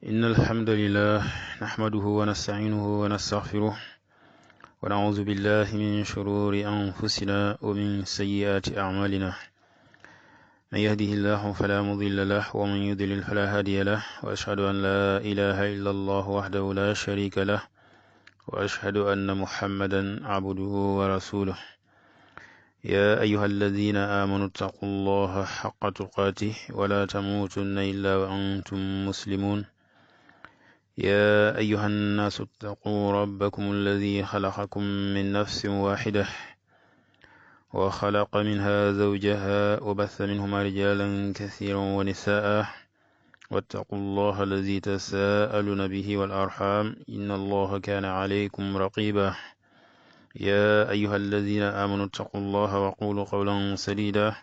إن الحمد لله نحمده ونستعينه ونستغفره ونعوذ بالله من شرور أنفسنا ومن سيئات أعمالنا من يهده الله فلا مضل له ومن يضلل فلا هادي له وأشهد أن لا إله إلا الله وحده لا شريك له وأشهد أن محمدا عبده ورسوله يا أيها الذين آمنوا اتقوا الله حق تقاته ولا تموتن إلا وأنتم مسلمون يا أيها الناس اتقوا ربكم الذي خلقكم من نفس واحدة وخلق منها زوجها وبث منهما رجالا كثيرا ونساء واتقوا الله الذي تساءلون به والأرحام إن الله كان عليكم رقيبا يا أيها الذين آمنوا اتقوا الله وقولوا قولا سديدا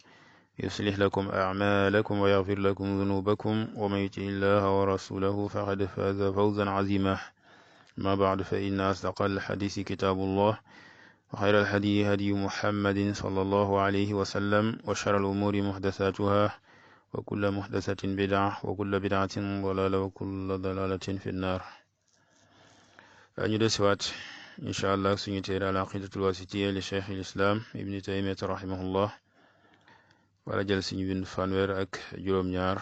يصلح لكم أعمالكم ويغفر لكم ذنوبكم ومن يطع الله ورسوله فقد فاز فوزا عظيما ما بعد فإن أصدق الحديث كتاب الله وخير الهدي هدي محمد صلى الله عليه وسلم وشر الأمور محدثاتها وكل محدثة بدعة وكل بدعة ضلالة وكل ضلالة في النار ندسوات إن شاء الله سنتير العقيدة الواسطية لشيخ الإسلام ابن تيمية رحمه الله wala jël suñu bind fanweer ak juróom-ñaar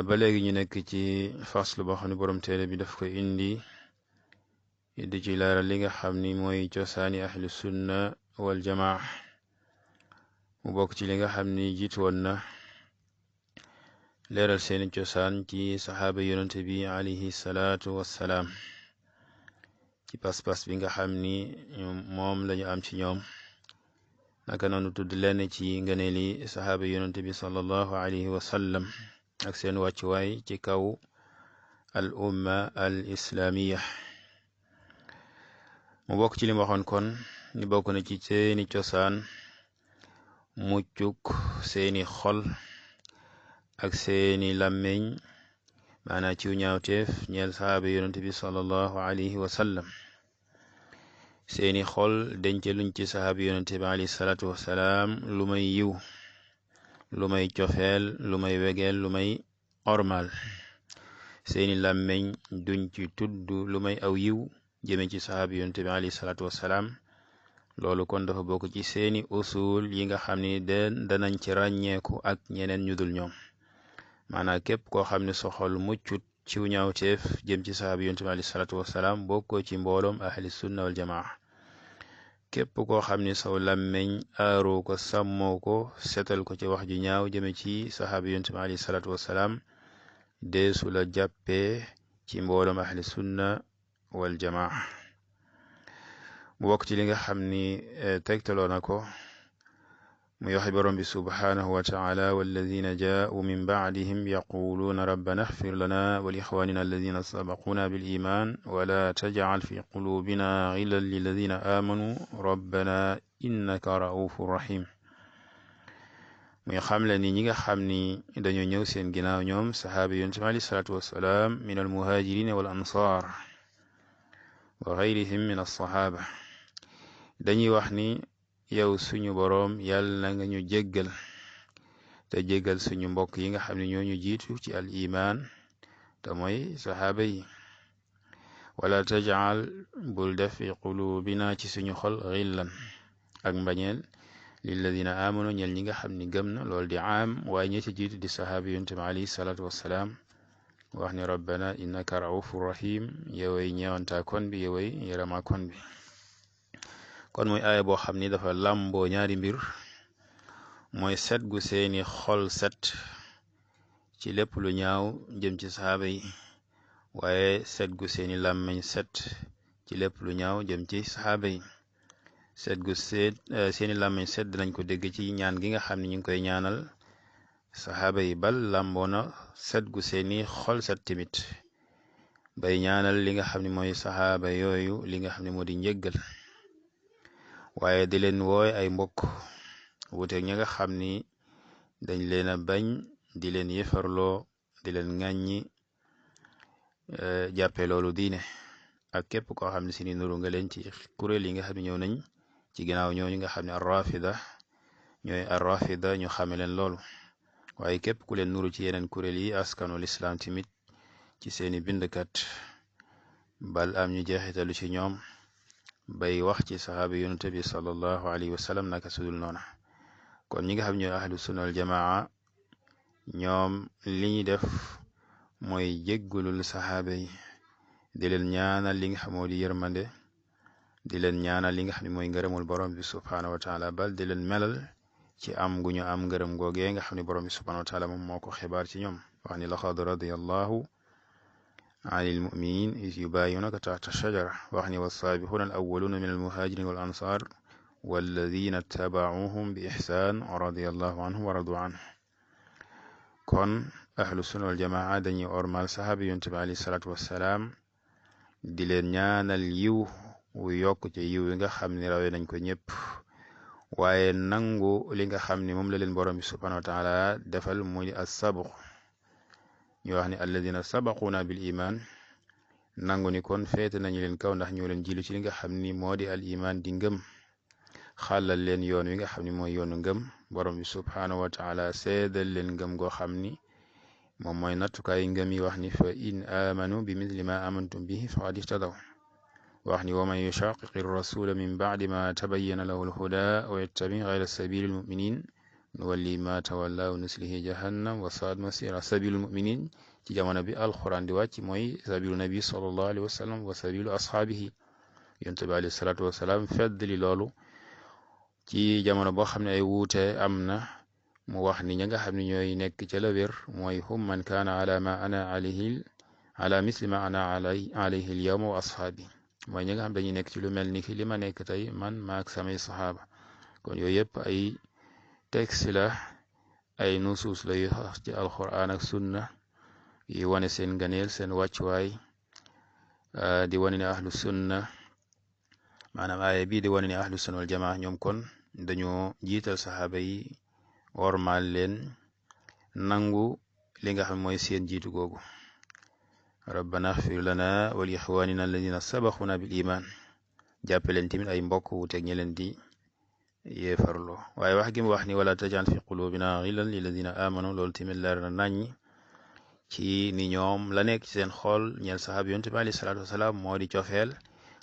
ba léegi ñu nekk ci faslu boo xam ne borom téere bi daf ko indi di ci leeral li nga xam ni mooy cosaani ahlu sunna wal jamaa mu bokk ci li nga xam ni jiitu woon na leeral seeni cosaan ci saxaaba yonente bi alayhi salaatu wassalaam ci pas-pas bi nga xam ni moom lañu am ci ñoom naka noonu tudd lenn ci ngëneeli saxaaba yonente bi sallallahu alayhi wa sallam ak seen wàccuwaay ci kaw al umma al islamiya mu bokk ci li waxoon kon ni bokk na ci seeni cosaan muccuk seeni xol ak seeni làmmeñ maanaa ciw ñaawteef ñeel saxaaba yonente bi sallallahu alayhi wa sallam seeni xol denc luñ ci saxaabi yonente bi alayhi salaatu wassalaam lu may yiw lu may cofeel lu may wegeel lu may ormal seeni làmmeñ duñ ci tudd lu may aw yiw jëme ci saxaabi yonente bi alayhi salaatu wassalaam loolu kon dafa bokk ci seeni usul yi nga xam ni danañ ci ràññeeku ak ñeneen ñu dul ñoom maanaam képp koo xam ne sa xol muccut ciw ñaawteef jëm ci saxaabi yonente bi alayhi salaatu wassalaam bokkoo ci mbooloom ahli sunna wal jamaa képp koo xam ni saw làmmeñ aaroo ko sàmmoo ko setal ko ci wax ju ñaaw jëme ci saxaaba yonent bi alayhi salaatu wassalaam deesu la jàppee ci mbooloom ahli sunna wal jamaa mu bokk ci li nga xam ni tegtaloo na ko muy waxi borom bi subhanahu wa taala walladina jaau min baadihim yaquluuna rabbana axfir lana wa li ixwanina alladina sabaquna bil iman wala tajcal fi qulubina gillan lilladina amanu rabbana innaka raufur rahim muy xamle ni ñi nga xam ni dañoo ñëw seen ginnaaw ñoom saxaaba yonent bi alayhi salaatu wassalaam min almuhaajirina wal ansaar wa gayrihim min alsaxaaba dañuy wax ni yow suñu boroom yàlla na nga ñu jéggal te jéggal suñu mbokk yi nga xam ne ñoo ñu jiitu ci al iman te mooy saxaaba yi wala tajal bul def fi qulubina ci suñu xol xillan ak mbañeel lilladina amanu ñel ñi nga xam ni gëm na loolu di aam waaye ñi ci jiitu di saxaaba yonent bi alayhi salaatu wassalaam wax ni rabbana innaka raufur rahim yoway ñeewanta kon bi yoway yërama kon bi kon muy aaya boo xam ni dafa làmboo ñaari mbir mooy set gu seeni xol set ci lépp lu ñaaw jëm ci saxaaba yi waaye set gu seeni làmmeñ set ci lépp lu ñaaw jëm ci saxaaba yi set gu seeni làmmeñ set dinañ ko dégg ci ñaan gi nga xam ne ñu ngi koy ñaanal saxaaba yi bal làmboo na set gu seeni xol set timit bay ñaanal li nga xam ne mooy saxaaba yooyu li nga xam ne moo di njëggal waaye di leen wooy ay mbokk wuteeg ñi nga xam ni dañ leen a bañ di leen yëfarloo di leen ŋàññi jàppe loolu diine ak képp koo xam ne si ni nuru nga leen ci kuréel yi nga xam ne ñëw nañ ci ginnaaw ñooñu nga xam ne arrafida ñooy arrafida ñu xame leen loolu waaye képp ku leen nuru ci yeneen kuréel yi askanu lislaam timit ci seeni bindkat bal am ñu jeexitalu ci ñoom bay wax ci saxaaba yonent bi sallallahu alayhi wa sallam naka sudul noona kon ñi nga xam ñooy ahlu sunna wal jamaa ñoom li ñuy def mooy jéggulul saxaaba yi di leen ñaanal li nga xam moo di yërmande di leen ñaanal li nga xam ne mooy ngërëmul borom bi subhaanahu wa taala bal di leen melal ci am gu ñu am ngërëm googee nga xam ne borom bi subhaanahu wa taala moom moo ko xibaar ci ñoom wax ni laqad radiyallahu anil muminin is yubaayunaka taxta shajara wax ni wasaabixuuna al awwaluuna min al muhajirin wal ansar walladina tabacuhum bi ixsaan radiyallahu anhum wa radu anhu kon ahlu sunna wal jamaa dañuy ormal saxaaba yonent bi alayhi salaatu wassalaam di leen ñaanal yiw wu yokk ci yiw yi nga xam ne rawee nañ ko ñëpp waaye nangu li nga xam ne moom la leen borom bi subhanahu wa taala defal muy as-sabq ñu wax ni alladina sabaquna bil iman nangu ni kon féete nañu leen kaw ndax ñoo leen jilu ci li nga xam ni moo di al iman di ngëm xàllal leen yoon wi nga xam ni mooy yoonu ngëm borom bi subhanahu wa taala seedal leen ngëm goo xam ni moom mooy nattukaay ngëm yi wax ni fa in amanu bi misli ma amantum bihi faqad ihtadaw wax ni wa man yushaqiqi rasula min ba'di ma tabayyana lahu alhuda wa yattabi ghayra sabili almuminin nuwalli ma tawalla wa nuslihi jahannam wa saad masira sabilu muminin ci jamono bi alquran di wàcc mooy sabilu nabi sallallahu alayhi wa sallam wa sabilu ashaabihi yonent bi alayhi salatu wasalaam feddli loolu ci jamono boo xam ne ay wuute am na mu wax ni ña nga xam ne ñooy nekk ca la wér mooy hum man kaana ala ma ana alayhi ala misli ma ana alayhi alyawma wa ashaabi mooy ñi nga xam dañuy nekk ci lu mel ni ki li ma nekk tey man maak samay saxaaba kon yooyu yëpp ay texte la ay nusuus la yu wax ci alquran ak sunna yi wane seen ganeel seen wàccuwaay di wane ne ahlu sunna maanaam aaya bii di wane ne ahlu sunna wal jamaa ñoom kon dañoo jiital saxaaba yi wormaal leen nangu li nga xam mooy seen jiitu googu rabbana axfir lana wa li ixwanina alladina sabaquna bil iman jàppe leen tamit ay mbokk wuteeg ñi leen di yéefarloo waaye wax gi mu wax ni wala tajal fi qulubina ghillan lilladina amanu loolu tamit leer na naññ ci ni ñoom la nekk ci seen xol ñeel saxaaba yonent bi alayhi salaatu wasalaam moo di cofeel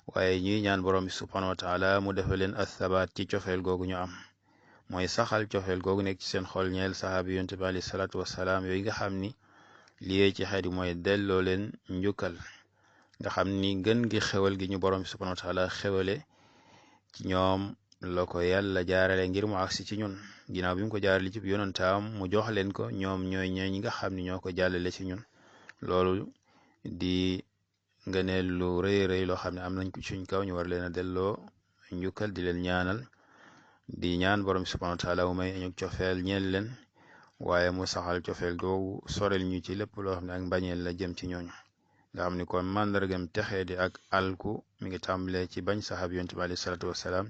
waaye ñuy ñaan borom bi subhanahu wa taala mu defal leen athabaat ci cofeel googu ñu am mooy saxal cofeel googu nekk ci seen xol ñeel saxaaba yonent bi alayhi salaatu wasalaam yooyu nga xam ni liyee ci xeet yi mooy delloo leen njukkal nga xam ni gën gi xewal gi ñu borom bi subhanahu wa taala xewale ci ñoom la ko yàlla jaarale ngir mu agsi ci ñun ginnaaw bi mu ko jaarale ci yonantaam mu jox leen ko ñoom ñooy ñi nga xam ni ñoo ko jàllale ci ñun loolu di ngëneel lu rëy rëy loo xam ne am nañ ko suñ kaw ñu war leen a delloo njukkal di leen ñaanal di ñaan borom bi subhanahu wa taala mu may ñu cofeel ñeel leen waaye mu saxal cofeel googu sorel ñu ci lépp loo xam ne ak mbañeel la jëm ci ñooñu nga xam ni kon màndargam texee di ak alku mi ngi tàmbalee ci bañ saxaab yonent bi alayhi salaatu wasalaam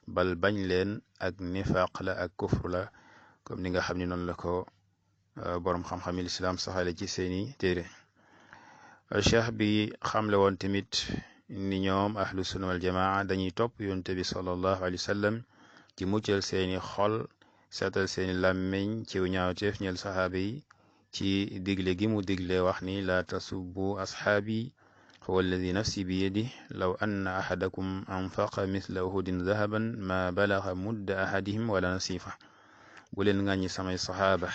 bal bañ leen ak nifaq la ak kufr la comme ni nga xam ne noonu la ko borom xam-xami lislaam saxale ci seeni téere cheikh bi xamle woon tamit ni ñoom ahlu sunna wal jamaa dañuy topp yonent bi sallallahu alayhi wa sallam ci muccal seeni xol seetal seeni làmmiñ ci ñaawteef ñeel saxaaba yi ci digle gi mu digle wax ni la tasubbu asxaabi huwa alladi nafsi bi yadi law anna ahadakum anfaqa mithla uhudin zahaban ma balaga mudda ahadihim wala nasifa bu leen ŋàññi samay saxaaba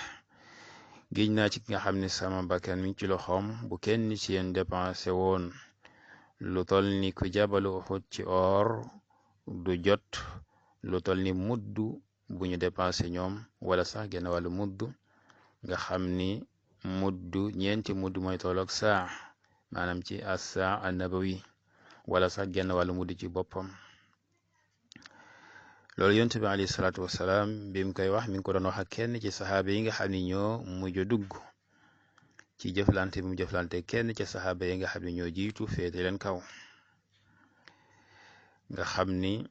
géej naa ci nga xam ne sama bakkan mi ci loxoom bu kenn ci yéen dépensé woon lu tol ni ku jabalu Uhud ci or du jot lu tol ni muddu bu ñu dépensé ñoom wala sax genn wàllu muddu nga xam ni muddu ñeenti muddu mooy tolloog saa maanaam ci as-saa an-nabawi wala sax genn wàllu muddu ci boppam loolu yonent bi alayhi salaatu wasalaam bi mu koy wax mi ngi ko doon wax ak kenn ci saxaaba yi nga xam ni ñoo mujj a dugg ci jëflante bi mu jëflante kenn ci saxaaba yi nga xam ni ñoo jiitu féete leen kaw nga xam ni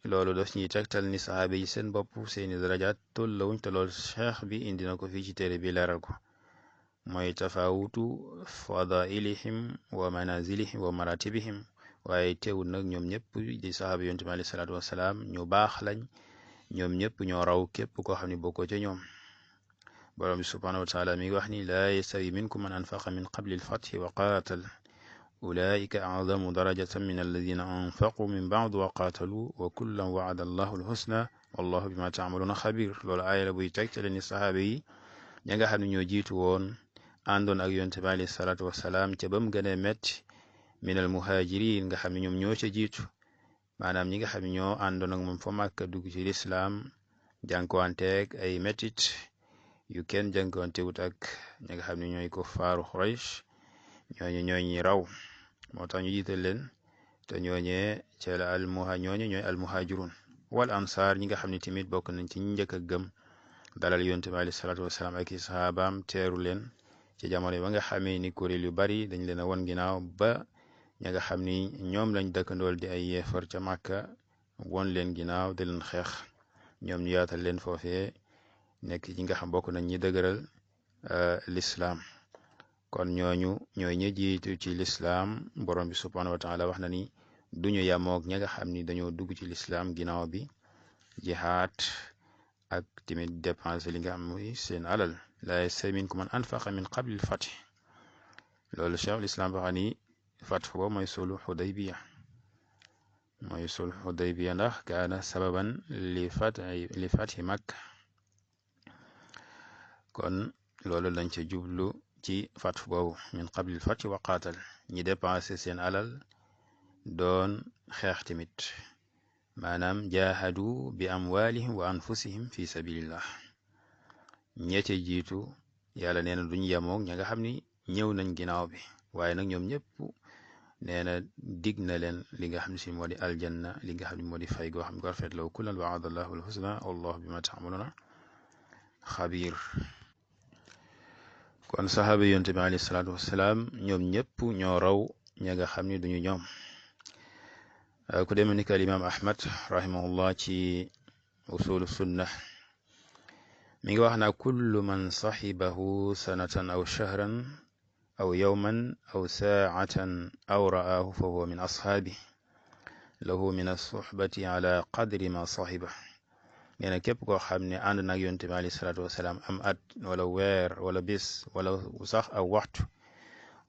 loolu daf ñuy tegtal ni saxaaba yi seen bopp seeni darajaat tollawuñ te loolu cheikh bi indi na ko fii ci téere bi leeral ko mooy tafawutu fadailihim wa manazilihim wa maratibihim waaye teewul nag ñoom ñëpp di saxaaba yonent bi alayhi salaatu wasalaam ñu baax lañ ñoom ñëpp ñoo raw képp koo xam ne bokkoo ca ñoom borom bi subhanahu wa taala mi ngi wax ni laa yastawi minkum man anfaqa min qabli alfathi wa qaatal ulaika a'zamu darajatan min alladina anfaqu min ba'du wa qaatalu wa kullan wa'ada allahu alhusna wallahu bima ta'maluna xabir. loolu aaya la buy tegtale ni saxaaba yi ña nga xam ne ñoo jiitu woon àndoon ak yonte bi alayhi salaatu wasalaam ca ba mu gën a metti min al muhajirin nga xam ne ñoom ñoo ca jiitu maanaam ñi nga xam ne ñoo àndoon ak moom fa Màkka dugg ci lislaam jànkuwanteeg ay mettit yu kenn jànkuwantewut ak ñi nga xam ne ñooy ko faaru Quraysh ñooñu ñi raw moo tax ñu jiital leen te ñooñee ca la ñooñu ñooy al muhajirun wal ansaar ñi nga xam ne tamit bokk nañ ci ñi njëkk a gëm dalal yonte bi alayhi salaatu wasalaam ak i sahabaam teeru leen ci jamono ba nga xamee ni kuréel yu bari dañ leen a won ginnaaw ba ña nga xam ni ñoom lañ dëkkandool di ay yeefar ca Màkka won leen ginnaaw di leen xeex ñoom ñu yaatal leen foofee nekk ci nga xam bokk nañ ñi dëgëral lislaam kon ñooñu ñooy ñi jiitu ci lislaam borom bi subhanahu wa taala wax na ni duñu yamoog ña nga xam ni dañoo dugg ci lislaam ginnaaw bi jihaad ak tamit dépense li nga xam muy seen alal laa yastawi minkum man anfaqa min qabli al-fath loolu cheikhul islam waxa ni fath boobu mooy sulhu Hudaybiya ndax kaana sababan li fathi Makka kon loolu lañ ca jublu ci fath boobu min qabli al-fath wa qaatal ñi dépensé seen alal doon xeex tamit maanaam jaahadu bi amwalihim wa anfusihim fi sabilillah ñeete jiitu yàlla nee na duñ yemoog ña nga xam ni ñëw nañ ginnaaw bi waaye nag ñoom ñëpp nee na dig na leen li nga xam ne si moo di aljanna li nga xam ne moo di fay goo xam ne ko rafet law kullan wa'ada allahu alhusna wallahu bima ta'maluna xabir. kon saxaaba yonte bi alayhi salaatu wasalaam ñoom ñëpp ñoo raw ña nga xam ni duñu ñoom ku demee ni al imam ahmad rahimahullah ci usulu sunna mi ngi wax na kullu man saxibahu sanatan aw shahran aw yawman aw saacatan aw ra'aahu fa huwa min ashaabi lahu min as-suhbati ala qadri ma saxiba nee na képp koo xam ne ànd nag yonte bi alayhi salaatu wasalaam am at wala weer wala bis wala sax aw waxtu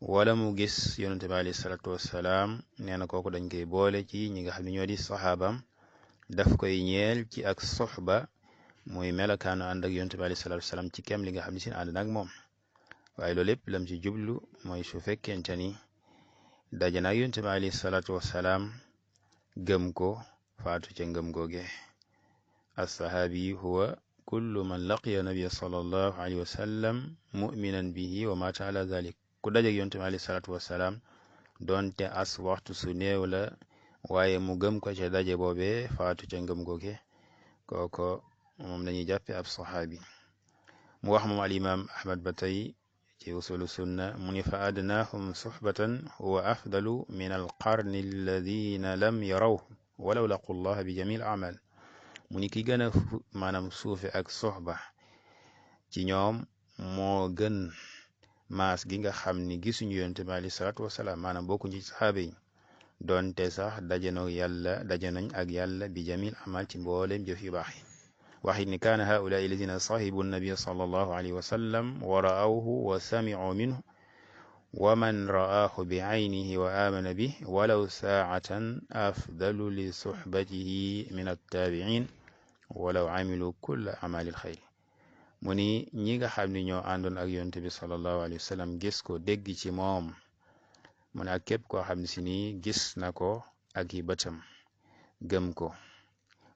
wala mu gis yonente bi alayhi salaatu wasalaam nee na kooku dañ koy boole ci ñi nga xam ne ñoo di saxaabaam daf koy ñeel ci ak soxba muy melakaanu ànd ak yonente bi alayhi salaatu wasalaam ci kem li nga xam ne si ànd nag moom waaye loolu lépp lam ci jublu mooy su fekkente ni daje nag yonente bi alayhi salaatu wasalaam gëm ko faatu ca ngëm googe as-sahaabi huwa kullu man laqiya nabiyya sallallahu alayhi wa sallam mu'minan bihi wa mata ala dhalik ku dajeeg yonte bi alayhi salaatu wasalaam doonte as waxtu su néew la waaye mu gëm ko ca daje boobee faatu ca ngëm googe kooko moom lañuy jàppe ab saxaabi mu wax moom al imam ahmad ba tey ci usulu sunna mu ni fa adnaahum suxbatan huwa afdalu min al qarni alladina lam yaraw walaw laqu llaha bi jamil amal mu ni ki gën a maanaam suufe ak soxba ci ñoom moo gën maas gi nga xam ni gisuñu yonte bi alayhi salaatu wasalaam maanaam bokkuñ ci saxaaba yi doonte sax daje nañ ak yàlla bi jamil amal ci mbooleem jëf yu baax yi waxit ni kaana haulaai alladina sahibu nabia sallallahu alayhi wa sallam wa ra'awhu wa sami'u minhu wa man ra'aahu bi aynihi wa amana bih walaw saa'atan afdalu li suhbatihi min attabi'in walaw amilu kulla amalil xayri mu ni ñi nga xam ne ñoo àndoon ak yonte bi sallallahu alayhi wa sallam gis ko dégg ci moom mu ne ak képp koo xam ne si nii gis na ko ak i bëtam gëm ko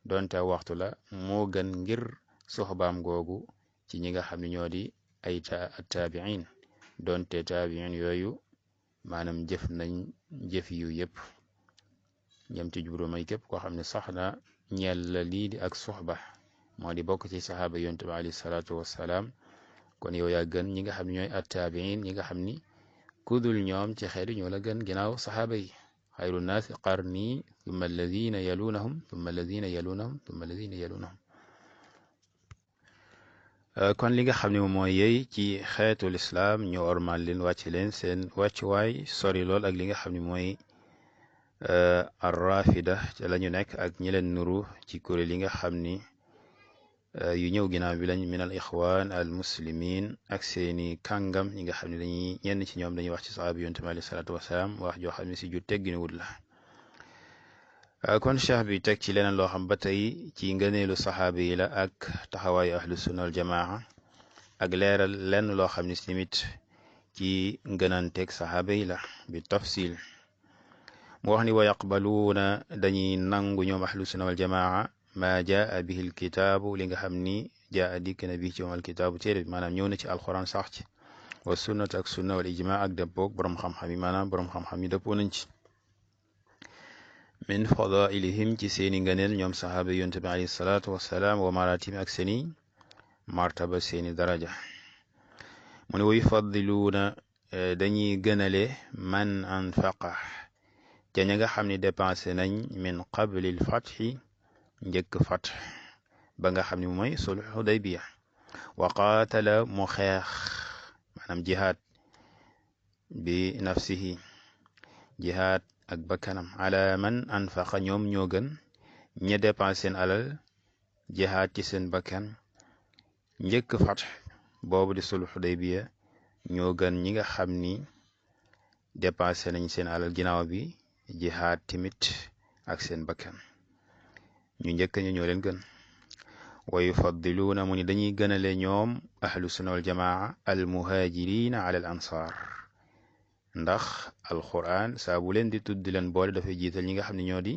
donte waxtu la moo gën ngir soxbaam googu ci ñi nga xam ne ñoo di ay taabiin donte taabiin yooyu maanaam jëf nañ jëf yu yëpp ñam ci jublu may képp koo xam ne sax na ñeel la lii di ak soxba moo di bokk ci saxaaba yonte bi alayhi salaatu wassalaam kon yow yaa gën ñi nga xam ne ñooy attaabiin ñi nga xam ni kudul ñoom ci xeetu ñoo la gën ginnaaw saxaaba yi xayru naasi qarni thumma alladina yalunahum thumma alladina yalunahum thumma alladina yalunahum kon li nga xam ne moom mooy yey ci xeetu lislaam ñu ormal leen wàcc leen seen wàccuwaay sori lool ak li nga xam ne mooy arrafida ca la ñu nekk ak ñi leen nuru ci kuréel yi nga xam ni yu ñëw ginnaaw bi lañ min al ixwaan al muslimin ak seeni kàngam ñi nga xam ne dañuy ñenn ci ñoom dañuy wax ci saxaaba yonent bi alayhi salaatu wasalaam wax joo xam ne si ju tegginu wut la kon cheikh bi teg ci leneen loo xam ba tey ci ngëneelu saxaaba yi la ak taxawaayu ahlu sunna wal jamaa ak leeral lenn loo xam ne si tamit ci ngënanteeg saxaaba yi la bi tafsil mu wax ni wa yaqbaluuna dañuy nangu ñoom ahlu sunna wal jamaa ma jaa bihi alkitaabu li nga xam ni jaa dikk na bi ci moom alkitaabu téere bi maanaam ñëw na ci alquran sax ci wa sunnat ak sunna wal ijma ak dëppoog borom xam-xam yi maanaam borom xam-xam yi dëppoo nañ ci min fadailihim ci seeni ngëneel ñoom saxaaba yonte bi alayhi salaatu wasalaam wa maratib ak seeni martaba seeni daraja mu ne wa yufaddiluuna dañuy gënale man anfaqa ca ña nga xam ne dépensé nañ min qablil fatxi njëkk fat ba nga xam ne mooy sulh Hudaybiya wa qaatala mu xeex maanaam jihaad bi nafsihi jihaad ak bakkanam ala man anfaqa ñoom ñoo gën ña dépensé seen alal jihaad ci seen bakkan njëkk fat boobu di sulh Hudaybiya ñoo gën ñi nga xam ni dépensé nañ seen alal ginnaaw bi jihaad timit ak seen bakkan ñu njëkk ñu ñoo leen gën wa yufaddiluuna mu ni dañuy gënale ñoom ahlu sunna wal jamaa al muhajirina ala al ansar ndax alquran saa bu leen di tudd leen boole dafay jiital ñi nga xam ne ñoo di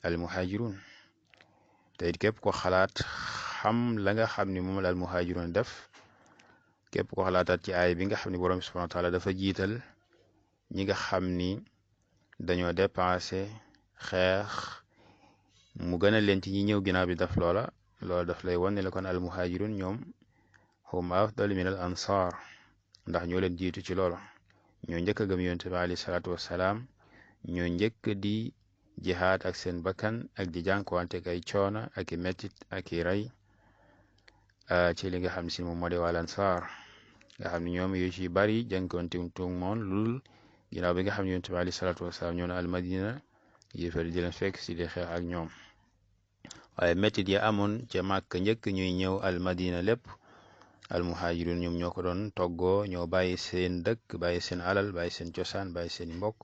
al muhajirun te it képp ko xalaat xam la nga xam ne moom la al muhajirun def képp ko xalaataat ci aay bi nga xam ne borom subhanahu wa taala dafa jiital ñi nga xam ni dañoo dépensé xeex mu gën a leen ci ñi ñëw ginnaaw bi def loola daf lay wan ne la kon al muhajirun ñoom hum afdal min al ansar ndax ñoo leen jiitu ci loola ñoo njëkk a gëm yonent bi alayhi salaatu wassalaam ñoo njëkk di jihaad ak seen bakkan ak di jànkuwante ak ay coona ak i mettit ak i rey ci li nga xam ne si moom moo di wal ansar nga xam ne ñoom yu ci bari jànkuwante tuug moon lul ginnaaw bi nga xam ne yonent bi alayhi salaatu wassalaam ñoo na al madina yéefar di leen fekk si di xeex ak ñoom waaye mettit ya amoon ca màkk njëkk ñuy ñëw al madina lépp al muhajirun ñoom ñoo ko doon toggoo ñoo bàyyi seen dëkk bàyyi seen alal bàyyi seen cosaan bàyyi seen mbokk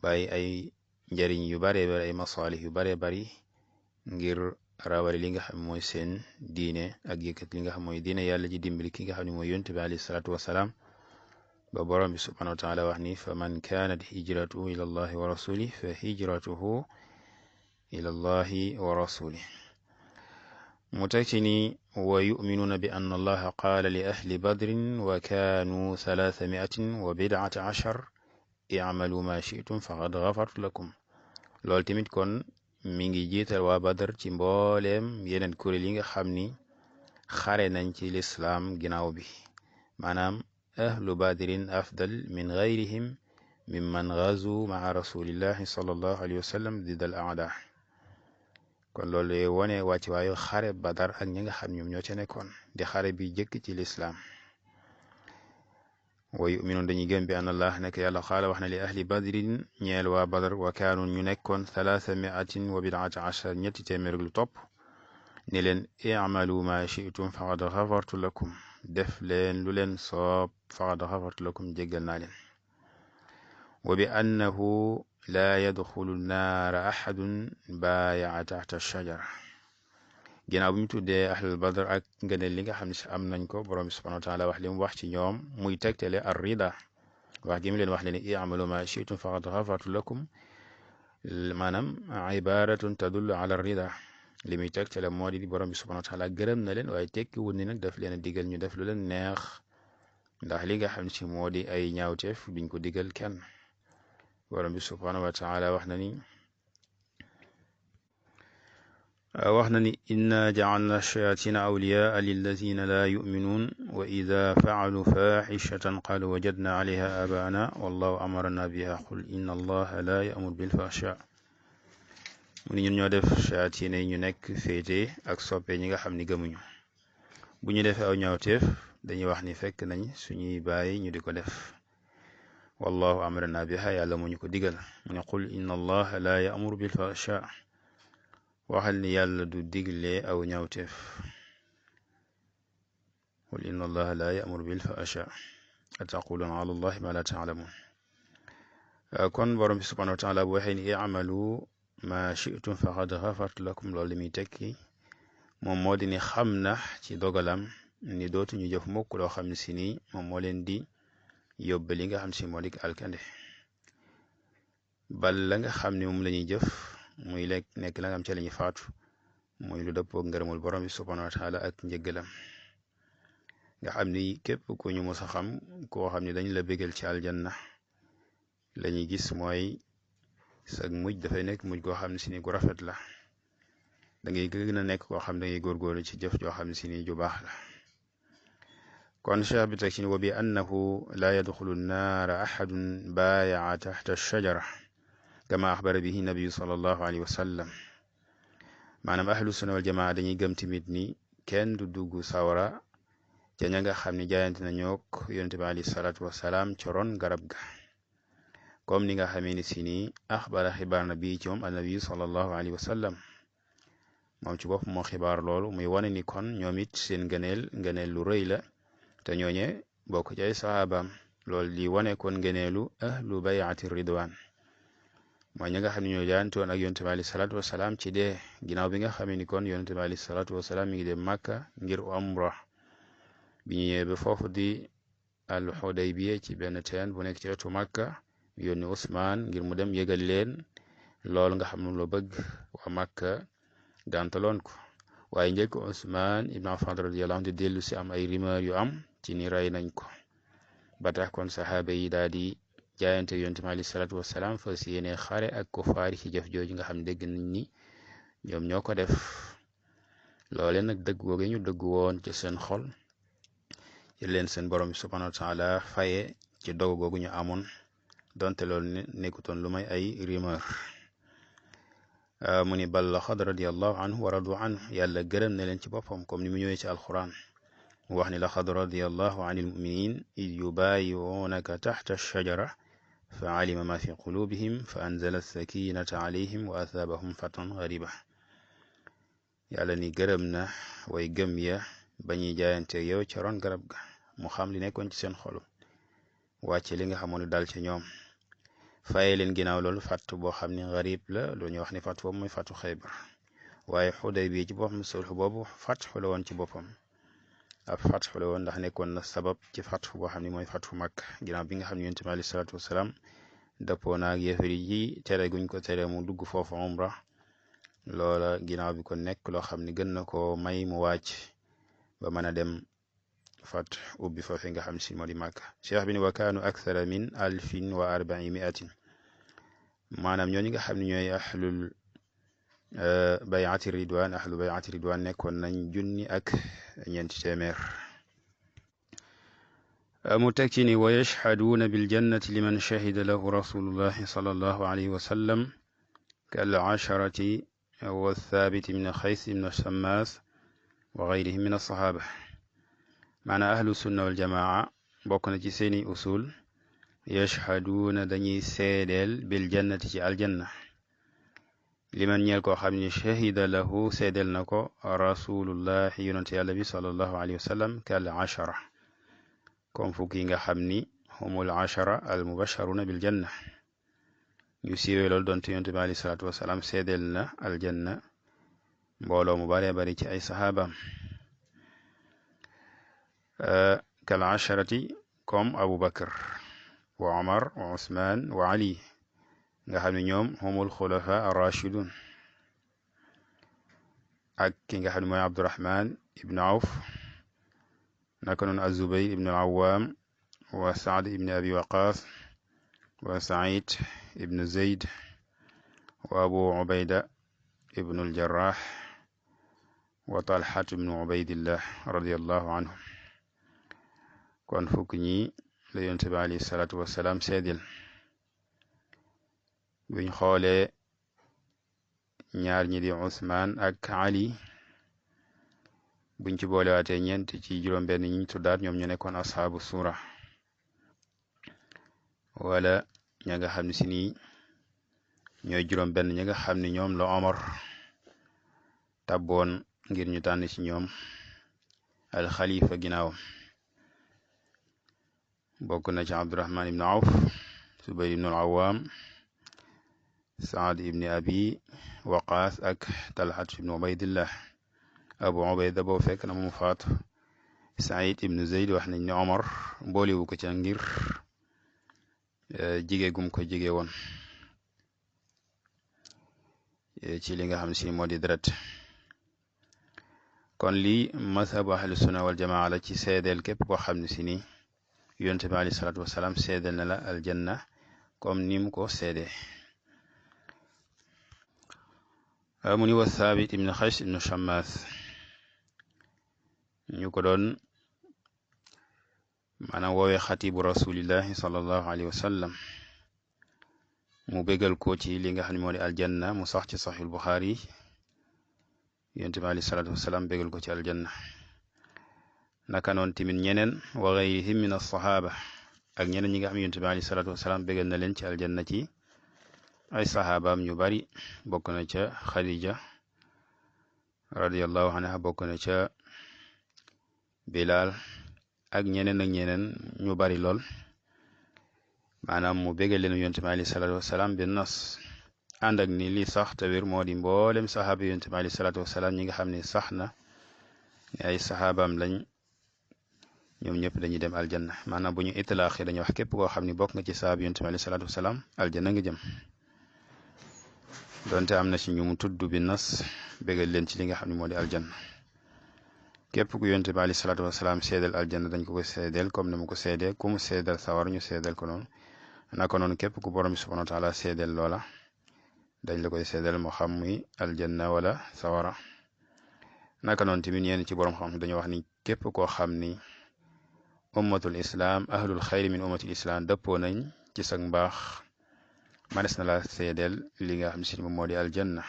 bàyyi ay njariñ yu bare bari ay masaalih yu bare bari ngir rawale li nga xam mooy seen diine ak yëkkat li nga xam mooy diine yàlla ji dimbali ki nga xam ne mooy yonent bi alayhi salaatu wasalaam ba borom bi subhanahu wa taala wax ni fa man kaanat hijratuhu ila allahi wa rasulih fa hijratuhu ila allahi wa rasulih mu teg ci ni wa yuminuuna bi anna allaha qaala li ahli badrin wa kaanu 319 i'malu ma shi'tum faqad ghafartu lakum loolu tamit kon mi ngi jiital waa badar ci mbooleem yeneen kuréel yi nga xam ni xare nañ ci lislaam ginnaaw bi maanaam ahlu badrin afdal min gayrihim mimman gazu maa rasulillahi sallallahu alayhi wa sallam did al aada kon loolu wone wàcc waayu xare badar ak ñi nga xam ñoom ñoo ca nekkoon di xare bi jëkk ci lislaam wa yuminuun dañuy gëm bi an allah nekk yàlla xaala wax na li ahli badrin ñeel waa badar wa kaanu ñu nekkoon 319 ñetti téeméer lu topp ni leen i'malu ma shi'tum faqad ghafartu lakum def leen lu leen soob faqad ghafartu lakum jéggal naa leen wa bi annahu laa yadxulu naara axadun baayaa taxta shajara ginnaaw bi mu tuddee ahlul badr ak ngëneel li nga xam ne si am nañ ko borom bi subhanahu wa taala wax li mu wax ci ñoom muy tegtale ar rida wax gi mu leen wax leen i'malu ma shi'tum faqad ghafartu lakum maanaam ibaratun tadullu ala rida li muy tegtale moo di borom bi subhanahu wa taala gërëm na leen waaye tekki wut ni nag daf leen a digal ñu def lu leen neex ndax li nga xam ne si moo di ay ñaawteef biñ ko digal kenn borom bi subhanahu wa taala wax na ni inna jacalna shayatina awliyaa lilladina laa yuminuun wa ida facalu faxishatan qaalu wajadna calayha aabaana wallahu amarna biha qul inna allaha laa yamur bilfahsha mu ni ñun ñoo def shayatina yi ñu nekk féete ak soppe ñi nga xam ni gëmuñu bu ñu defee aw ñaawteef dañuy wax ni fekk nañ suñuy bàyyi ñu di ko def wallahu amarna biha yàlla moo ñu ko digal mu ne qul inna allaha laa yamur bilfahsha waxal ni yàlla du digle aw ñaawteef qul inna allaha la ya'muru bil fahsha ataquluna ala allahi ma la ta'lamun. kon borom bi subhanahu wa taala bu waxee ni i'malu ma shi'tum faqad ghafartu lakum loolu li muy tekki moom moo di ni xam na ci dogalam ni dootuñu jëf mukk loo xam ne si nii moom moo leen di yóbbe li nga xam si moo di alkande bal la nga xam ne moom la ñuy jëf muy lekk nekk la nga xam ci la ñuy faatu muy lu dëppoo ngërëmul borom bi subhanahu wa taala ak njëggalam nga xam ni képp ku ñu mos a xam koo xam ne dañ la bégal ci aljanna la ñuy gis mooy sag mujj dafay nekk mujj koo xam ne si ni gu rafet la da ngay gën a nekk koo xam ne da ngay góorgóorlu ci jëf joo xam ne si ni ju baax la kon cheikh bi teg ci ni wa bi annahu la yadxulu nnaara ahadun baayaa taxta shajara kama axbara bihi nabiyu sallallahu alayhi wa sallam maanaam ahlu sunna wal jamaa dañuy gëm tamit ni kenn du dugg sawara ca ña nga xam ne jaayante na ñook yonente bi alayhi salaatu wasalaam ca ron garab ga comme ni nga xamee ni si ni axbara xibaar na bii ci moom annabiyu sallallahu alayhi wa sallam moom ci bopp moo xibaar loolu muy wane ni kon ñoom it seen ngëneel lu rëy la te ñooñe bokk ci ay sahabaam loolu di wane kon ngëneelu ahlu bayati ridwan mooy ñi nga xam ne ñoo jaayante woon ak yonente bi alayhi salaatu wasalaam ci dee ginnaaw bi nga xamee ni kon yonente bi alayhi salaatu wasalaam mi ngi dem Màkka ngir umra bi ñu ñëwee ba foofu di al Xudaybiya ci benn teen bu nekk ci wetu Màkka yónni Usmaan ngir mu dem yëgal leen loolu nga xam ne lu bëgg waa Màkka gàntaloon ko waaye njëkk Usmaan ibn Affan radiyallahu anhu di dellu si am ay rumeur yu am ci ni rey nañ ko ba tax kon saxaaba yi daal di jaayante yonent bi alayhi salaatu wasalaam fas yéene xare ak kufaar ci jëf jooju nga xam ne dégg nañ ni ñoom ñoo ko def loole nag dëgg googu ñu dëgg woon ci seen xol ci leen seen borom bi subhanahu wa taala faye ci dogu googu ñu amoon donte loolu nekkutoon lu may ay rumeur mu ni bal laqad radiyallahu anhu wa radu anhu yàlla gërëm na leen ci boppam comme ni mu ñëwee ci alquran mu wax ni laqad radiyallahu anil muminin id yubayi'unaka taxta ash-shajara fa alima ma fi qulubihim fa anzala sakinata alayhim wa athabahum fatan ghariba yàlla ni gërëm na way gëm ya ba ñuy jaayante yow ca ron garab ga mu xam li nekkoon ci seen xolu wàcce li nga xamoon dal ci ñoom faye leen ginnaaw loolu fàtt boo xam ne garib la lu ñuy wax ni fàtt boobu mooy fàttu Xaybar waaye Xudaybiya ci boppam sulh boobu fàttu la woon ci boppam ab fàttu la woon ndax nekkoon na sabab ci fàttu boo xam ne mooy fàttu Makka ginnaaw bi nga xam ne yonent bi alayhi salaatu wasalaam dëppoo naag yéefar yi tere guñ ko tere mu dugg foofu umra loola ginnaaw bi ko nekk loo xam ne gën na ko may mu wàcc ba mën a dem fat ubbi foofu nga xam si moo di Makka cheikh bi ni wa kaanu akthara min 1400 maanaam ñooñu nga xam ne ñooy ahlul bay'ati ridwan ahlu bay'ati ridwan nekkoon nañ junni ak ñeenti téeméer mu teg ci ni wa yashhaduuna bil jannati liman shahida lahu rasulullahi sallallahu alayhi wa sallam kal asharati wa thabit min Qays ibn Shammas wa gayrihim min as-sahaba maanaam ahlu sunna wal jamaa bokk na ci seeni usul yashhaduuna dañuy seedeel bil jannati ci aljanna liman ñeel koo xam ne shahida lahu seedeel na ko rasulullah yonente yàlla bi sallallahu alayhi wa sallam kal ashara comme fukki nga xam ni humul ashara al mubasharuna bil janna ñu siiwee loolu doonte yonente bi alayhi salaatu wasalaam seedeel na aljanna mbooloo mu bare bari ci ay sahabaam kal asharati comme Abu Bakr wa Omar wa Usman wa Ali nga xam ne ñoom humul xulafa ar-rashidun ak ki nga xam ne mooy Abdurahman ibn Awf naka noonu Az-Zubayr ibn al-Awwam wa Saad ibn Abi Waqas wa Saïd ibn Zayd wa Abu Ubayda ibn al-Jarrah wa Talha ibn Ubaydillah radiyallahu anhum kon fukk ñi la yonent bi alayhi salaatu wasalaam seedil buñ xoolee ñaar ñi di Usmaan ak Ali buñ ci boolewaatee ñeent ci juróom-benn ñi ñu tuddaat ñoom ñu nekkoon ashaabu suura wala ña nga xam ne si nii ñooy juróom-benn ñi nga xam ne ñoom la Omar tabboon ngir ñu tànn ci ñoom al xalifa ginnaawam bokk na ci Abdurahman ibn Awf, Subayr ibn al-Awwam, Saad ibn Abi Waqaas ak Talhat ibn Ubaydillah. Abu Ubayda boo fekk na mu faatu. Saïd ibn Zayd wax nañ ne Omar boolewu ko ca ngir jige gum ko jige woon ci li nga xam si moo di deret. kon lii mazhabu ahlu sunna wal jamaa la ci seedeel képp koo xam ne si ni yonent bi alayhi salaatu wasalaam seedeel na la aljanna comme ni mu ko seedee. mu ni wa Thabit ibn Qays ibn Shammas ñu ko doon maanaam woowee xatibu rasulillahi sallallahu alayhi wa sallam mu bégal ko ci li nga xam ne moo di aljanna mu sax ci saxiil Buxaari yonent bi alayhi salaatu wasalaam bégal ko ci aljanna. naka noon tamit ñeneen wa gayrihim min as-sahaaba ak ñeneen ñi nga xam ne yonent bi alayhi salaatu wasalaam bégal na leen ci aljanna ci ay saxaabaam ñu bari. bokk na ca Xadija radiyallahu anha, bokk na ca Bilal ak ñeneen ñu bari lool. maanaam mu bégal leen yonent bi alayhi salaatu wasalaam bi nas ànd ak ni li sax te wér moo di mboolem saxaaba yonent bi alayhi salaatu wasalaam ñi nga xam ne sax na ne ay saxaabaam lañ ñoom ñëpp dañuy dem aljanna. maanaam bu ñu itlaaxee dañuy wax képp koo xam ne bokk nga ci saxaaba yonent bi alayhi salaatu wasalaam aljanna nga jëm. donte am na ci ñu mu tudd bi nas bégal leen ci li nga xam ne moo di aljanna. képp ku yonent bi alayhi salaatu wasalaam seedal aljanna dañ ko seedeel comme ni mu ko seedee ku mu seedal sawar ñu seedal ko noonu. naka noonu képp ku borom bi subhanahu wa taala seedeel loola dañ la koy seedeel moo xam muy aljanna wala sawara. naka noonu tamit ñenn ci borom xam dañoo wax ni képp koo xam ni ummatul islam ahlul xayri min ummatul islam dëppoo nañ ci sag mbaax manes na la seedeel li nga xam si moom moo di aljanna.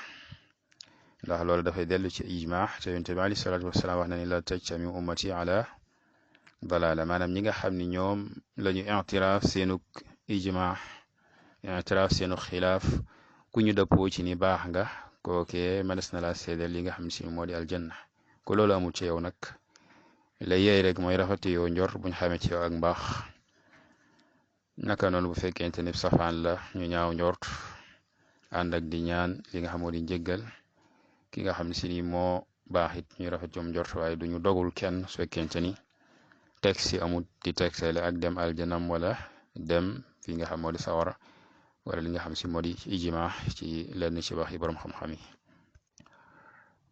ndax loolu dafay dellu ci ijma te yonent bi alayhi salaatu wasalaam wax na ni la tajtami ummati ala dalala. maanaam ñi nga xam ni ñoom la ñu i'tiraaf seenuk ijma i'tiraaf seenuk xilaaf ku ñu dëppoo ci ni baax nga kookee manes na la seedeel li nga xam si moo di aljanna. ku loolu amul ci yow nag la yeey rek mooy rafeti yow njor buñ xamee ci yow ak mbaax. naka noonu bu fekkente ni safaan la ñu ñaaw njort ànd ak di ñaan li nga xam moo di njëggal ki nga xam ne si ni moo baax it ñu rafet jom njort waaye duñu dogul kenn su fekkente ni texte si amul di textele ak dem aljanam wala dem fi nga xam moo di sawara wala li nga xam si moo di ijma ci lenn ci wax yi borom xam-xam yi.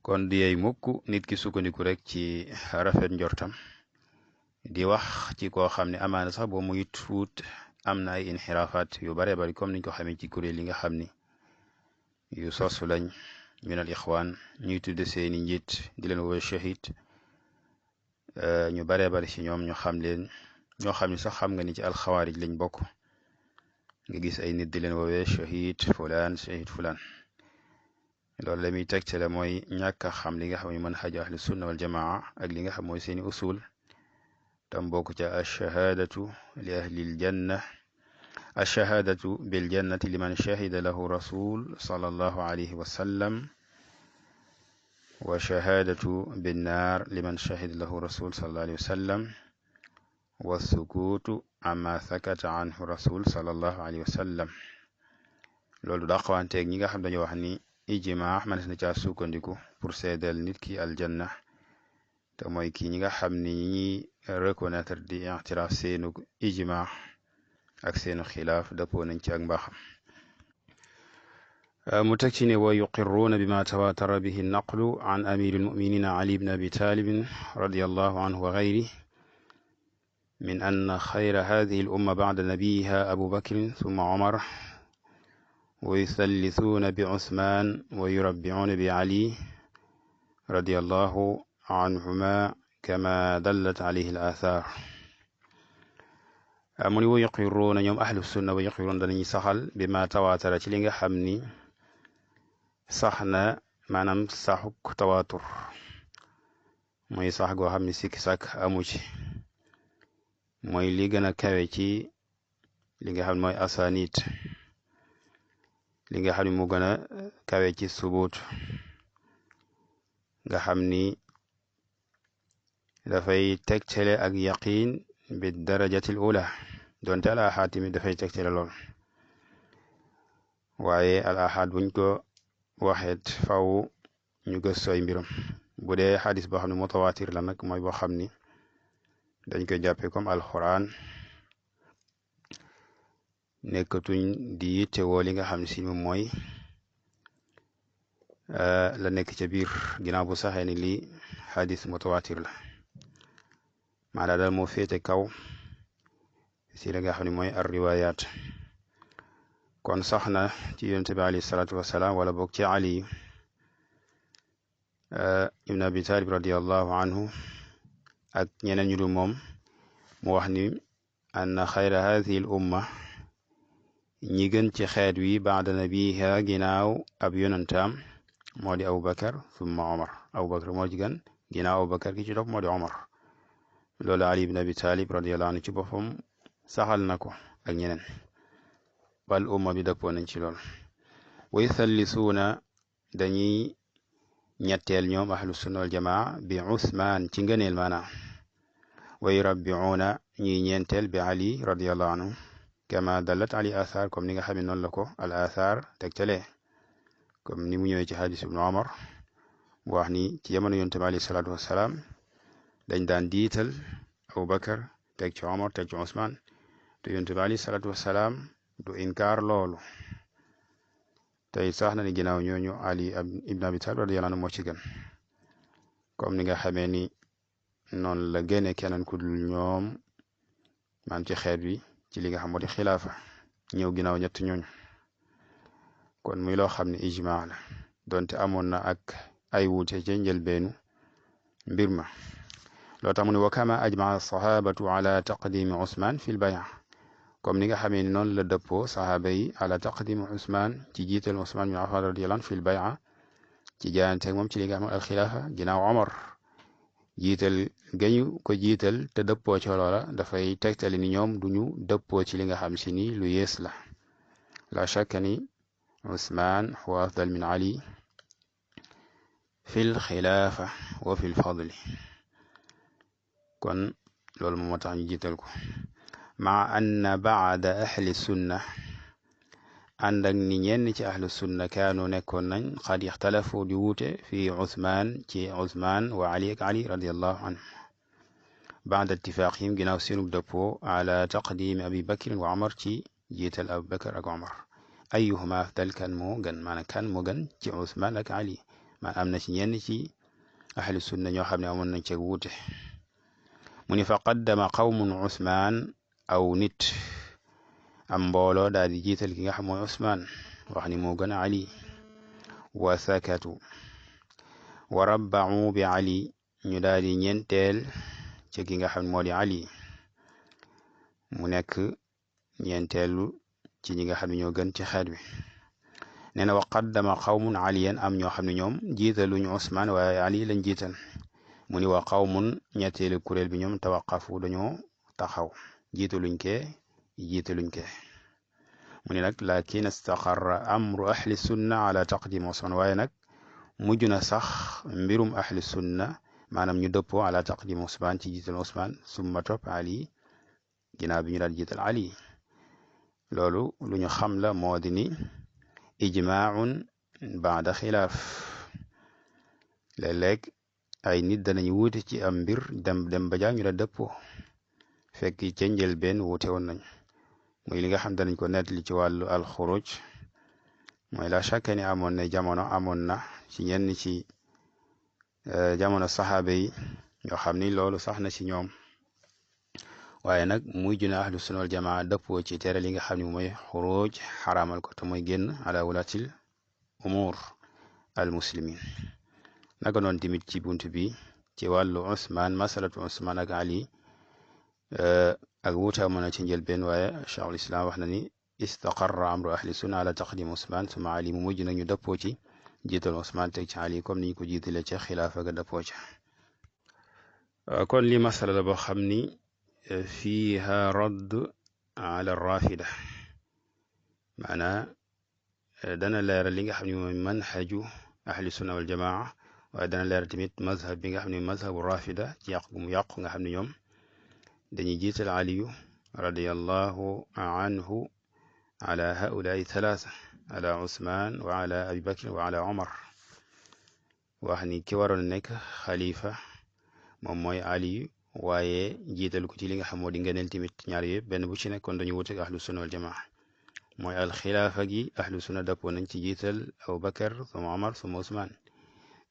kon di yey mukk nit ki sukkandiku rek ci rafet njortam di wax ci koo xam ne amaana sax boo muy tuut am na ay inxiraafaat yu bare bari comme niñ ko xamee ci kuréel yi nga xam ni yu sosu lañ min al ixwaan ñuy tudde seeni njiit di leen woowee shahid. ñu bare bari ci ñoom ñoo xam ni sax xam nga ni ci alxawaarij lañ bokk nga gis ay nit di leen woowee shahid fulaan shahid fulaan. loolu la muy tegtale mooy ñàkk a xam li nga xam ne manhaj ahlu sunna wal jamaa ak li nga xam mooy seeni usul tam bokk ca ash-shahaadatu li ahlil janna ash-shahaadatu bil jannati liman shahida lahu rasul sallallahu alayhi wa sallam wa shahaadatu bin naar liman shahida lahu rasul sallallahu alayhi wa sallam wa sukuutu amma sakata anhu rasul sallallahu alayhi wa sallam. loolu daqawanteeg ñi nga xam dañoo wax ni ijma manes na caa sukkandiku pour seedeel nit ki aljanna te mooy kii ñi nga xam ni ñi reconnaître di i'tiraaf seenu ijma ak seenu xilaaf dëppoo nañ ci ak mbaaxam. mu teg ci ne wa yuqirruuna bima tawatara bihi naqlu an amiri almuminina ali ibn abi talibin radiyallahu anhu wa gayrihi min anna xayra hadihi al umma ba'da nabiyiha abu bakrin thumma umar ويثلثون بعثمان ويربعون بعلي رضي الله عنهما كما دلت عليه الآثار. mu ni wa yuqiruuna ñoom ahlu sunna wa yuqiruuna danañuy saxal bi ma tawaatara ci li nga xam ni sax na maanaam saxuk tawaatur mooy sax goo xam ni sikki sàkk amu ci mooy li gën a kawe ci li nga xam ne mooy asaanit li nga xam ne mu gën a kawe ci subuut nga xam ni dafay tegtale ak yaqiin bi darajatil ula donte al ahad tamit dafay tegtale lool waaye al ahad buñ ko waxeet faw ñu gëstooy mbiram bu dee xadis boo xam ne mutawatir la nag mooy boo xam ni dañ koy jàppe comme alquran nekkatuñ di yittewoo li nga xam ne si moom mooy la nekk ca biir ginnaaw bu saxee ni lii xadis mutawatir la maanaam daal moo féete kaw si la nga xam ne mooy ar riwayat kon sax na ci yonent bi alayhi salaatu wasalaam wala boog ci ali ibn abi talib radiallahu anhu ak ñeneen ñu dul moom mu wax ni anna xayra hadihi l umma ñi gën ci xeet wi baada nabiha ginnaaw ab yonantaam moo di abubakar summa omar abubakar moo ci gën ginnaaw abubakar ki ci topp moo di omar loolu ali ibn abi talib radiallahu anhu ci boppam saxal na ko ak ñeneen bal umma bi dëppoo nañ ci lool wa yuthallisuuna dañuy ñetteel ñoom ahlu sunna wal jamaa bi usmaan ci ngëneel maanaam wa yurabbiuuna ñuy ñeenteel bi ali radiallahu anhu kama dallat ali athar comme ni nga xam ne noonu la ko al athar tegtalee comme ni mu ñëwee ci hadis ibnu omar mu wax ni ci jamono yonent bi alayhi salaatu wassalaam dañ daan diital abubakar teg ci omar teg ci usmaan te yonent bi alayhi salaatu wassalaam du inkaar loolu tey sax na ni ginnaaw ñooñu ali ibn abi talib radiyallahu anhu moo ci gën comme ni nga xamee ni noonu la génne keneen ku dul ñoom maam ci xeet wi ci li nga xam moo di xilaafa ñëw ginnaaw ñett ñooñu kon muy loo xam ne ijmaa la donte amoon na ak ay wuute ca njëlbeenu mbir ma loo tax mu ne wa kama ajmaa sahabatu ala taqdimi usman fi l bay'a comme ni nga xamee ni noonu la dëppoo sahaaba yi ala taqdimi usman ci jiital usman bin affan radiyallahu anhu fi l bay'a ci jaayanteeg moom ci li nga xam al xilaafa ginnaaw omar jiital gañu ko jiital te dëppoo ci loola dafay tegtali ni ñoom duñu dëppoo ci li nga xam si ni lu yees la la shakka ni usman huwa afdal min ali fi l xilaafa wa fi l fadli kon loolu moom moo tax ñu jiital ko maa anna baada ahli sunna ànd ak ni ñenn ci ahlu sunna kaanu nekkoon nañ xad ixtalafu di wuute fi usman ci usman wa ali ak ali radiallahu anhu baada ittifaqihim ginnaaw seenub dëppoo ala taqdimi abi bakrin wa omar ci jiital abu bakar ak omar ayuhuma afdal kan moo gën maanaam kan moo gën ci usman ak ali man am na ci ñenn ci ahlu sunna ñoo xam ne amoon nañ ci wuute mu ni fa qaddama qawmun usman aw nit am mbooloo daal di jiital ki nga xam mooy Usmaan wax ni moo gën a Ali wa sakatu wa rabba'u bi Ali ñu daal di ñeenteel ci ki nga xam moo di Ali mu nekk ñeenteelu ci ñi nga xam ne ñoo gën ci xeet wi nee na wa qaddama qawmun aliyan am ñoo xam ne ñoom jiitaluñu Usmaan waaye Ali lañ jiital mu ni wa qawmun ñetteelu kuréel bi ñoom tawaqafu dañoo taxaw jiitaluñ kee jiitaluñ kee mu ni nag lakin istaqarra amru ahli sunna ala taqdim Usman waaye nag mujj na sax mbirum ahli sunna maanaam ñu dëppoo ala taqdim Usman ci jiital Usman summa topp Ali ginnaaw bi ñu daal jiital Ali loolu lu ñu xam la moo di ni ijmaun baada xilaaf léeg-léeg ay nit danañ wuute ci am mbir dem ba jaa ñu la dëppoo fekk ca njëlbeen wuute woon nañ muy li nga xam danañ ko nettali ci wàllu alxuruj mooy la chaque ni amoon na jamono amoon na ci ñenn ci jamono saxaaba yi yoo xam ni loolu sax na ci ñoom waaye nag mujj na ahlu sunna wal jamaa dëppoo ci tere li nga xam ne mooy xuruj xaraamal ko te mooy génn ala wulatil umur al muslimin naka noonu tamit ci bunt bi ci wàllu Usmaan masalatu Usmaan ak Ali ak wuute amoon na ci njëlbeen waaye cheikhul islam wax na ni istaqarra amru ahli sunna ala taqdim Usmaan suma Ali mu mujj nañu dëppoo ci jiital Usmaan teg ci Ali comme niñ ko jiitalee ca xilaafa ga dëppoo ca kon li masala la boo xam ni fiiha radd ala rafida maanaa dana leeral li nga xam ne mooy manhaju ahli sunna wal jamaa waaye dana leer tamit mazhab bi nga xam ne mazhabu rafida ci yàq gu mu yàqu nga xam ne ñoom dañuy jiital aliyu radiyallahu anhu ala haulaai thalatha ala usman wa ala abi bakr wa ala omar wax ni ki waroon nekk xalifa moom mooy aliyu waaye jiital ko ci li nga xam moo di ngëneel tamit ñaar yëpp benn bu ci nekkoon dañu wuteeg ahlu sunna wal jamaa mooy alxilaafa gi ahlu sunna dëppoo nañ ci jiital abu bakar suma omar suma usman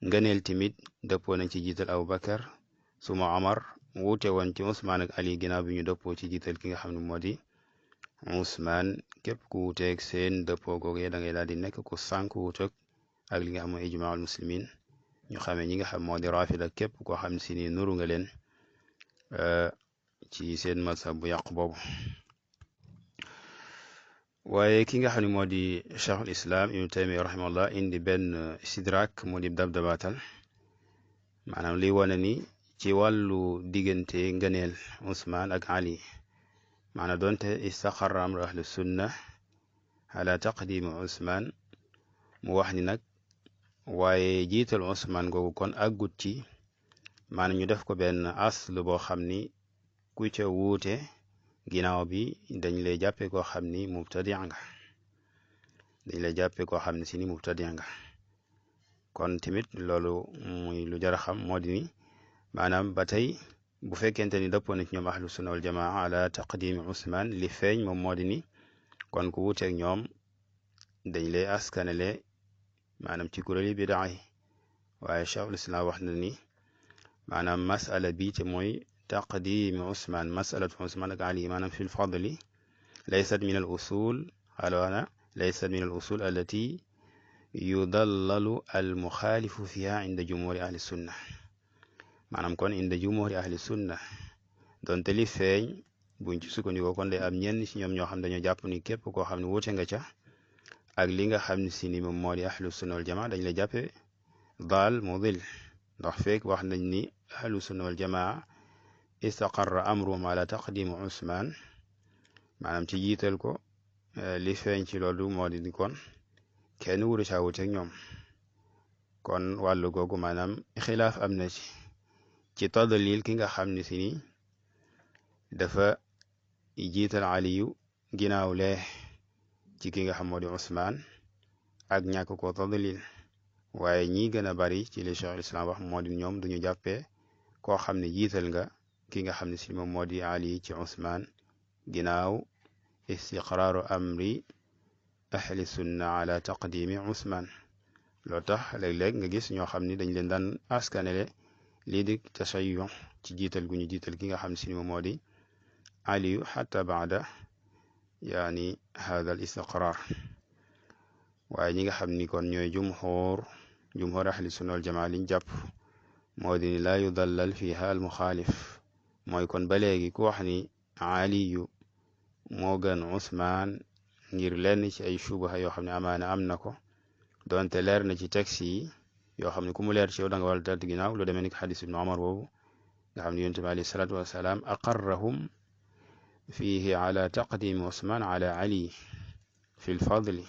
ngëneel tamit dëppoo nañ ci jiital abu bakar suma omar wuute woon ci usman ak ali ginnaaw bi ñu dëppoo ci jiital ki nga xam ne moo di usman képp ku wuuteeg seen dëppoo googee da ngay daal di nekk ku sànk wuuteeg ak li nga xam mooy ijmaul muslimin ñu xamee ñi nga xam moo di rafida képp koo xam si ni nuru nga leen ci seen mazhab bu yàq boobu waaye ki nga xam ne moo di cheikhul islam ibnu taymiya rahimahullah indi benn istidrak moo di dabdabatal maanaam liy wane ni ci wàllu diggante ngëneel usman ak ali maanaam doonte istaqarra amru ahlu sunna ala taqdimi usman mu wax ni nag waaye jiital usman googu kon àggut ci maanaam ñu def ko benn asl boo xam ni ku ca wuute ginnaaw bi dañ lay jàppe koo xam ni mubtadi nga dañ lay jàppe koo xam ne si ni mubtadi nga kon tamit loolu muy lu jar a xam moo di ni maanaam ba tey bu fekkente ni dëppoo na ci ñoom ahlu sunna wal jamaa ala taqdimi usman li feeñ moom moo di ni kon ku wuuteeg ñoom dañ lay askanale maanaam ci kuréeli bidaa yi waaye cheikhul islam wax na ni maanaam masala bi te mooy taqdimi usman masalatu usman ak ali maanaam fi lfadli laysat min al usul alwana laysat min al usul allati yudallalu al muxaalifu fiha inda jumhuri ahli sunna maanaam kon inda jumhuri ahli sunna donte li feeñ buñ ci sukkandikoo kon day am ñenn ci ñoom ñoo xam dañoo jàpp ni képp koo xam ne wuute nga ca ak li nga xam ne si ni moom moo di ahlu sunna wal jamaa dañ la jàppe daal mudil ndax fekk wax nañ ni ahlu sunna wal jamaa istaqarra amruhum ala taqdim usman maanaam ci jiital ko li feeñ ci loolu moo di kon kenn wuru caa wuteeg ñoom kon wàllu googu maanaam xilaaf am na ci tadlil ki nga xam ne si ni dafa jiital aliyu ginnaaw lee ci ki nga xam moo di usman ak ñàkk ko tadlil waaye ñi gën a bari ci li cheikh islam wax moo di ñoom duñu jàppee koo xam ne jiital nga ki nga xam ne si moom moo di ali ci usman ginnaaw istiqraaru amri ahli sunna ala taqdimi usman loo tax léeg-léeg nga gis ñoo xam ne dañ leen daan askanele lii di tashayyu ci jiital gu ñu jiital ki nga xam ne si moom moo di aliyu xata baada yaani hada al istiqrar waaye ñi nga xam ni kon ñooy jumhur ahli sunna wal jamaa liñ jàpp moo di ni laa yudallal fiha al muxaalif mooy kon ba léegi ku wax ni aliyu moo gën usman ngir lenn ci ay shubaha yoo xam ne amaana am na ko donte leer na ci texte yi yoo xam ne ku mu leer ci yow da nga war a dal ginnaaw lu demee ni xadis ibnu omar boobu nga xam ne yonent bi alayhi salaatu wasalaam aqarrahum fihi ala taqdimi usman ala ali fi lfadli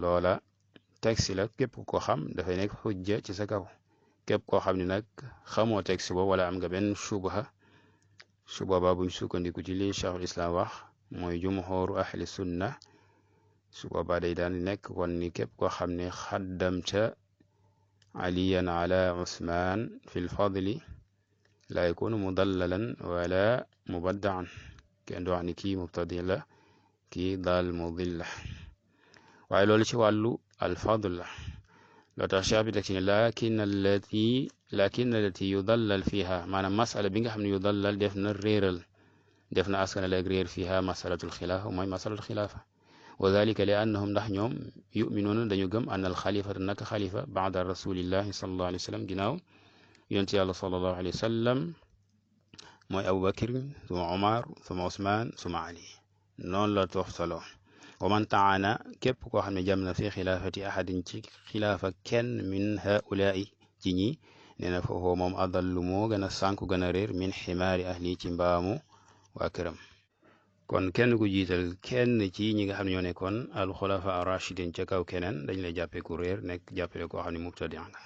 loola texte la képp ko xam dafay nekk xujja ci sa kaw képp koo xam ne nag xamoo texte boobu wala am nga benn shubha su boobaa buñ sukkandiku ci li cheikhul islam wax mooy jumhuru ahli sunna su boobaa day daan nekk kon ni képp koo xam ne xaddamta aliyan ala usman fi lfadli la yakunu mudallalan wala mubaddaan kenn du wax ni kii mubtadi la kii daal mudil la waaye loolu ci wàllu alfadl la loo tax cheikh bi teg ci ne lakin allati yudallal fiha maanaam masala bi nga xam ne yudallal def na réeral def na askanale ak réer fiha masalatul xilaafa mooy masalatul xilaafa wa dalika li annahum ndax ñoom yuminuuna dañu gëm an al xalifata naka xalifa baada rasulillahi sallallahu alayhi wa sallam ginnaaw yonent yàlla sallallahu alayhi wa sallam mooy abubakar suma omar suma usman suma ali noonu la toftaloo wa man taana képp koo xam ne jam na fi xilaafati ahadin ci xilaafa kenn min haulaai ci ñi nee na foofu moom adallu moo gën a sànku gën a réer min ximaari ahli ci mbaamu waa këram kon kenn ku jiital kenn ci ñi nga xam ne ñoo nekkoon al xulafa ar rachidin ca kaw keneen dañ lay jàppee ku réer nekk jàppale koo xam ne mubtadi nga